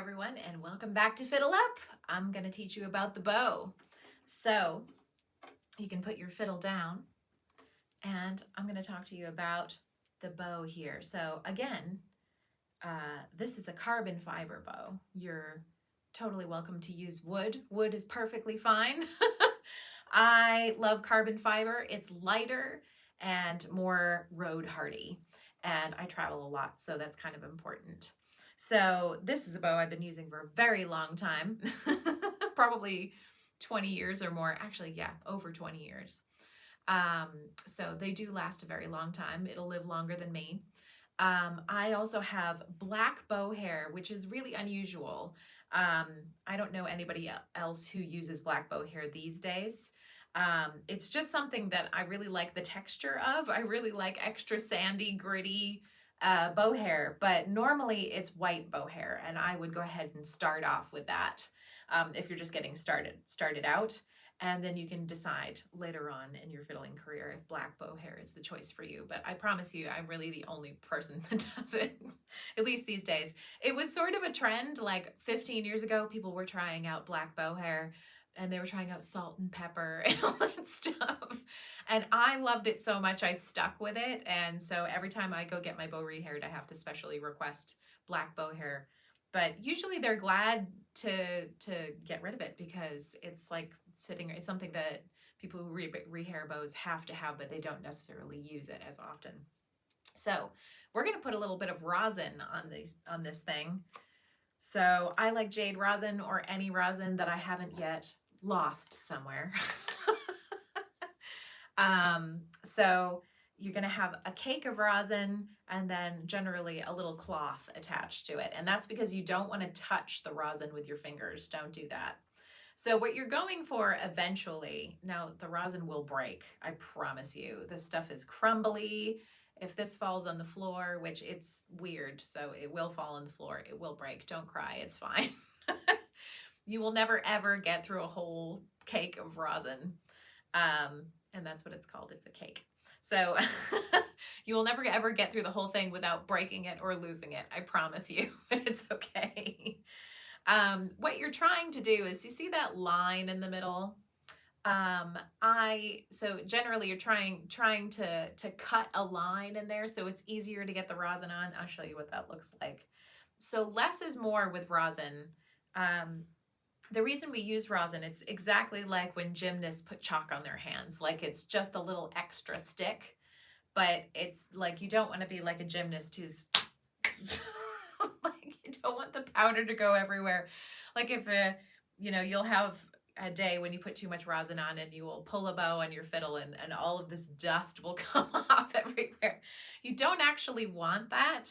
everyone, and welcome back to FiddleUP. I'm going to teach you about the bow. So you can put your fiddle down, and I'm going to talk to you about the bow here. So again, this is a carbon fiber bow. You're totally welcome to use wood. Wood is perfectly fine. I love carbon fiber. It's lighter and more road hardy, and I travel a lot, so that's kind of important. So this is a bow I've been using for a very long time, probably 20 years or more. Actually, yeah, over 20 years. So they do last a very long time. It'll live longer than me. I also have black bow hair, which is really unusual. I don't know anybody else who uses black bow hair these days. It's just something that I really like the texture of. I really like extra sandy, gritty bow hair, but normally it's white bow hair, and I would go ahead and start off with that if you're just getting started out. And then you can decide later on in your fiddling career if black bow hair is the choice for you. But I promise you, I'm really the only person that does it, at least these days. It was sort of a trend like 15 years ago. People were trying out black bow hair, and they were trying out salt and pepper and all that stuff. And I loved it so much, I stuck with it. And so every time I go get my bow rehaired, I have to specially request black bow hair. But usually they're glad to get rid of it because it's like it's something that people who rehair bows have to have, but they don't necessarily use it as often. So we're going to put a little bit of rosin on this thing. So I like jade rosin or any rosin that I haven't yet lost somewhere. So you're going to have a cake of rosin and then generally a little cloth attached to it. And that's because you don't want to touch the rosin with your fingers. Don't do that. So what you're going for eventually, now the rosin will break, I promise you. This stuff is crumbly. If this falls on the floor, which it's weird, so it will fall on the floor, it will break. Don't cry, it's fine. You will never ever get through a whole cake of rosin. And that's what it's called, it's a cake. So you will never ever get through the whole thing without breaking it or losing it, I promise you, but it's okay. What you're trying to do is, you see that line in the middle? So generally you're trying to cut a line in there so it's easier to get the rosin on. I'll show you what that looks like. So less is more with rosin. The reason we use rosin, it's exactly like when gymnasts put chalk on their hands. Like it's just a little extra stick, but it's like you don't want to be like a gymnast who's like you don't want the powder to go everywhere. Like if you'll have a day when you put too much rosin on and you will pull a bow on your fiddle and all of this dust will come off everywhere. You don't actually want that.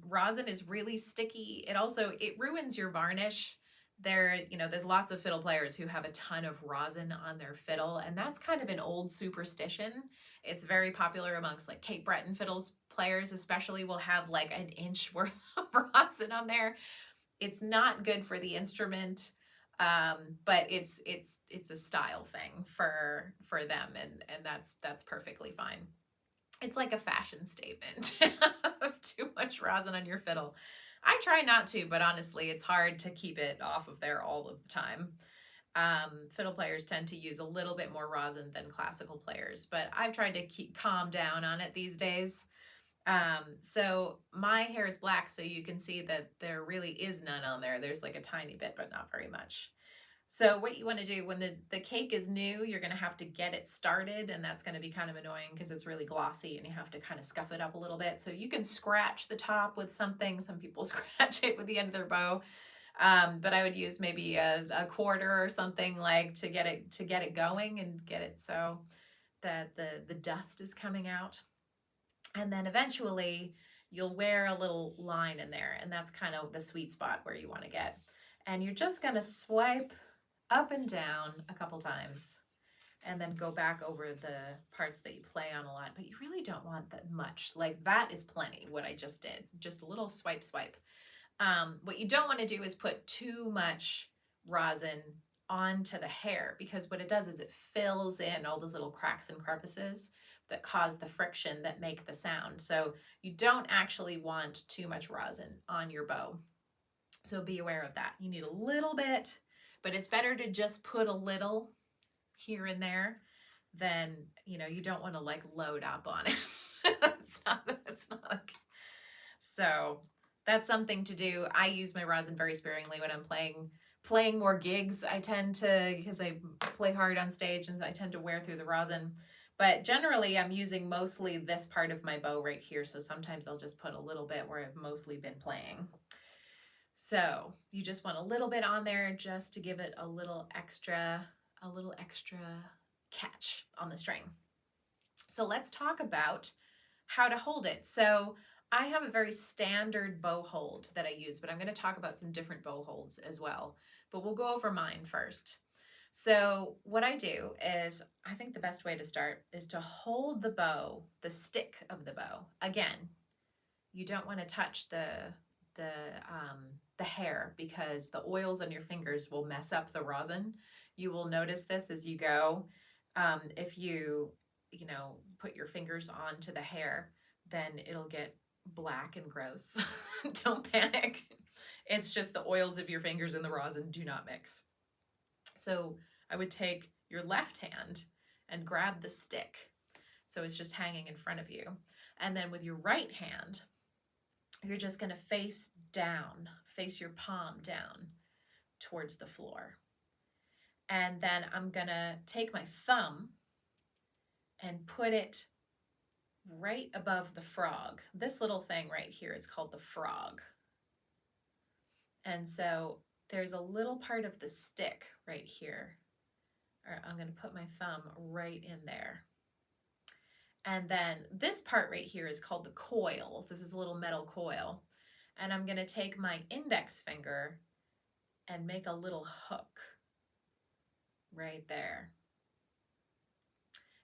Rosin is really sticky. It ruins your varnish. There's lots of fiddle players who have a ton of rosin on their fiddle, and that's kind of an old superstition. It's very popular amongst like Cape Breton fiddles players especially will have like an inch worth of rosin on there. It's not good for the instrument, but it's a style thing for them, and that's perfectly fine. It's like a fashion statement of too much rosin on your fiddle. I try not to, but honestly, it's hard to keep it off of there all of the time. Fiddle players tend to use a little bit more rosin than classical players, but I've tried to calm down on it these days. So my hair is black, so you can see that there really is none on there. There's like a tiny bit, but not very much. So what you want to do when the cake is new, you're going to have to get it started, and that's going to be kind of annoying because it's really glossy and you have to kind of scuff it up a little bit. So you can scratch the top with something. Some people scratch it with the end of their bow. But I would use maybe a quarter or something like to get it going and get it so that the dust is coming out. And then eventually you'll wear a little line in there, and that's kind of the sweet spot where you want to get. And you're just going to swipe up and down a couple times and then go back over the parts that you play on a lot, but you really don't want that much. Like that is plenty, what I just did, just a little swipe. What you don't want to do is put too much rosin onto the hair, because what it does is it fills in all those little cracks and crevices that cause the friction that make the sound. So you don't actually want too much rosin on your bow. So be aware of that. You need a little bit, but it's better to just put a little here and there than, you know, you don't want to like load up on it. it's not like, so that's something to do. I use my rosin very sparingly when I'm playing more gigs. I tend to, because I play hard on stage, and I tend to wear through the rosin. But generally, I'm using mostly this part of my bow right here. So sometimes I'll just put a little bit where I've mostly been playing. So you just want a little bit on there just to give it a little extra catch on the string. So let's talk about how to hold it. So I have a very standard bow hold that I use, but I'm going to talk about some different bow holds as well. But we'll go over mine first. So what I do is, I think the best way to start is to hold the bow, the stick of the bow. Again, you don't want to touch the hair, because the oils on your fingers will mess up the rosin. You will notice this as you go. If you put your fingers onto the hair, then it'll get black and gross. Don't panic. It's just the oils of your fingers and the rosin do not mix. So I would take your left hand and grab the stick. So it's just hanging in front of you. And then with your right hand, you're just going to face down, face your palm down towards the floor. And then I'm going to take my thumb and put it right above the frog. This little thing right here is called the frog. And so there's a little part of the stick right here. I'm going to put my thumb right in there. And then this part right here is called the coil. This is a little metal coil. And I'm going to take my index finger and make a little hook right there.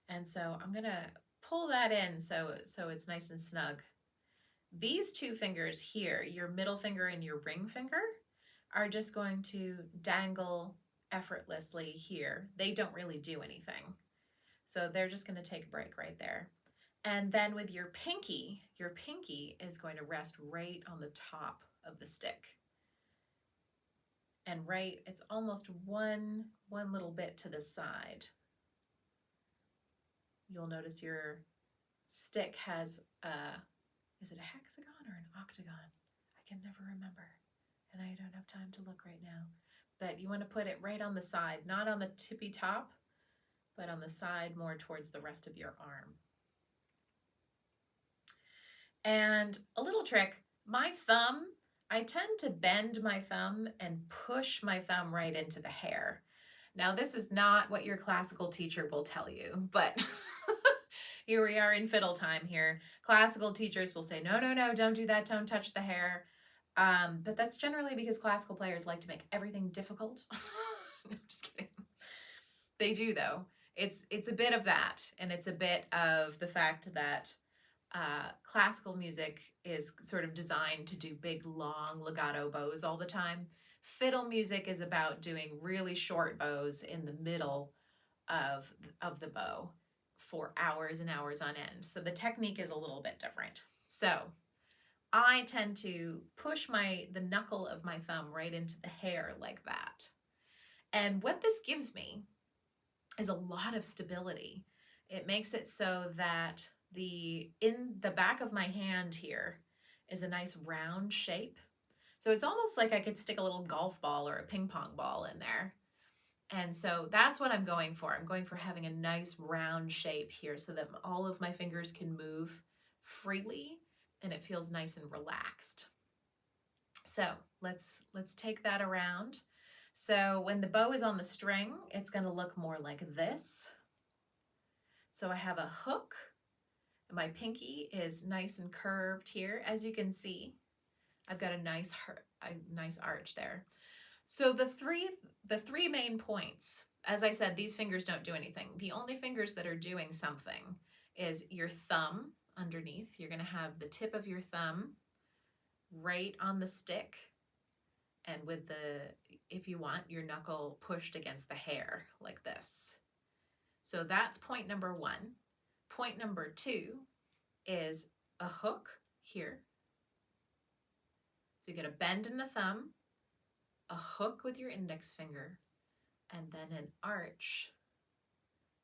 And so I'm going to pull that in so it's nice and snug. These two fingers here, your middle finger and your ring finger, are just going to dangle effortlessly here. They don't really do anything. So they're just going to take a break right there. And then with your pinky is going to rest right on the top of the stick. And it's almost one little bit to the side. You'll notice your stick has is it a hexagon or an octagon? I can never remember, and I don't have time to look right now. But you want to put it right on the side, not on the tippy top, but on the side more towards the rest of your arm. And a little trick, my thumb, I tend to bend my thumb and push my thumb right into the hair. Now, this is not what your classical teacher will tell you, but here we are in fiddle time here. Classical teachers will say, no, don't do that, don't touch the hair. But that's generally because classical players like to make everything difficult. No, I'm just kidding. They do, though. It's a bit of that, and it's a bit of the fact that classical music is sort of designed to do big, long legato bows all the time. Fiddle music is about doing really short bows in the middle of the bow for hours and hours on end. So the technique is a little bit different. So I tend to push the knuckle of my thumb right into the hair like that. And what this gives me is a lot of stability. It makes it so that in the back of my hand here is a nice round shape. So it's almost like I could stick a little golf ball or a ping pong ball in there. And so that's what I'm going for. I'm going for having a nice round shape here so that all of my fingers can move freely and it feels nice and relaxed. So let's take that around. So when the bow is on the string, it's going to look more like this. So I have a hook. My pinky is nice and curved here. As you can see, I've got a nice arch there. So the three main points, as I said, these fingers don't do anything. The only fingers that are doing something is your thumb underneath. You're going to have the tip of your thumb right on the stick, and with if you want, your knuckle pushed against the hair like this. So that's point number one. Point number two is a hook here. So you get a bend in the thumb a hook with your index finger, and then an arch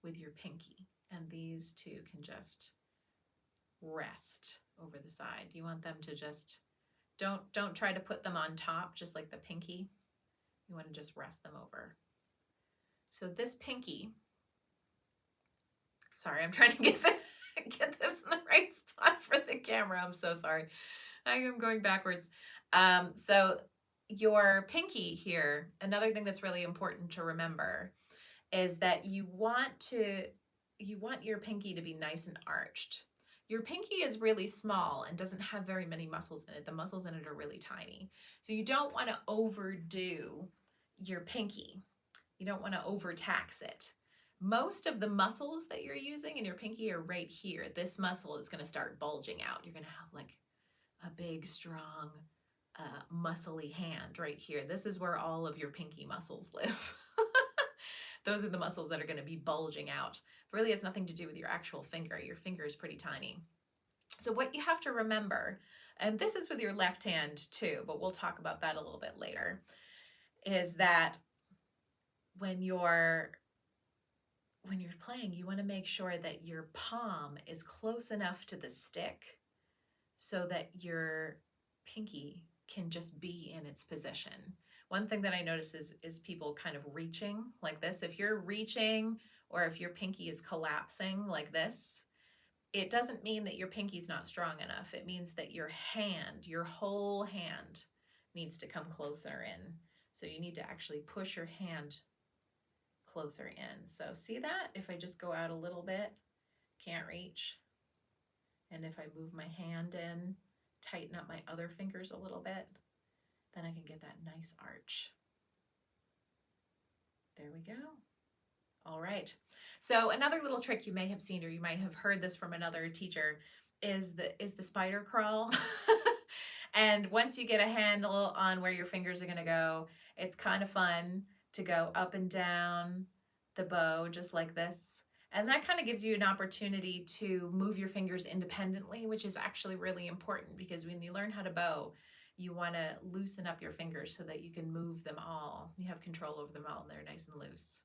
with your pinky. And these two can just rest over the side. You want them to just, don't try to put them on top, just like the pinky. You want to just rest them over. So this pinky, sorry, I'm trying to get this in the right spot for the camera. I'm so sorry. I am going backwards. So your pinky here, another thing that's really important to remember is that you want your pinky to be nice and arched. Your pinky is really small and doesn't have very many muscles in it. The muscles in it are really tiny. So you don't want to overdo your pinky. You don't want to overtax it. Most of the muscles that you're using in your pinky are right here. This muscle is going to start bulging out. You're going to have like a big, strong, muscly hand right here. This is where all of your pinky muscles live. Those are the muscles that are going to be bulging out. It really has nothing to do with your actual finger. Your finger is pretty tiny. So what you have to remember, and this is with your left hand too, but we'll talk about that a little bit later, is that when you're playing, you want to make sure that your palm is close enough to the stick so that your pinky can just be in its position. One thing that I notice is people kind of reaching like this. If you're reaching or if your pinky is collapsing like this, it doesn't mean that your pinky's not strong enough. It means that your hand, your whole hand, needs to come closer in. So you need to actually push your hand closer in. So see that? If I just go out a little bit, can't reach. And if I move my hand in, tighten up my other fingers a little bit, then I can get that nice arch. There we go. All right. So another little trick you may have seen, or you might have heard this from another teacher, is the spider crawl. And once you get a handle on where your fingers are going to go, it's kind of fun to go up and down the bow just like this. And that kind of gives you an opportunity to move your fingers independently, which is actually really important because when you learn how to bow, you want to loosen up your fingers so that you can move them all. You have control over them all and they're nice and loose.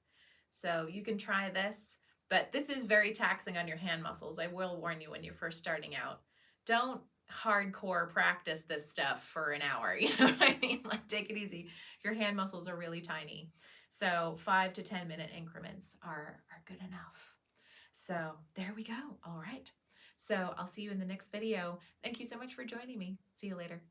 So you can try this, but this is very taxing on your hand muscles. I will warn you when you're first starting out. Don't hardcore practice this stuff for an hour. You know what I mean? Like, take it easy. Your hand muscles are really tiny. So 5 to 10 minute increments are good enough. So there we go. All right. So I'll see you in the next video. Thank you so much for joining me. See you later.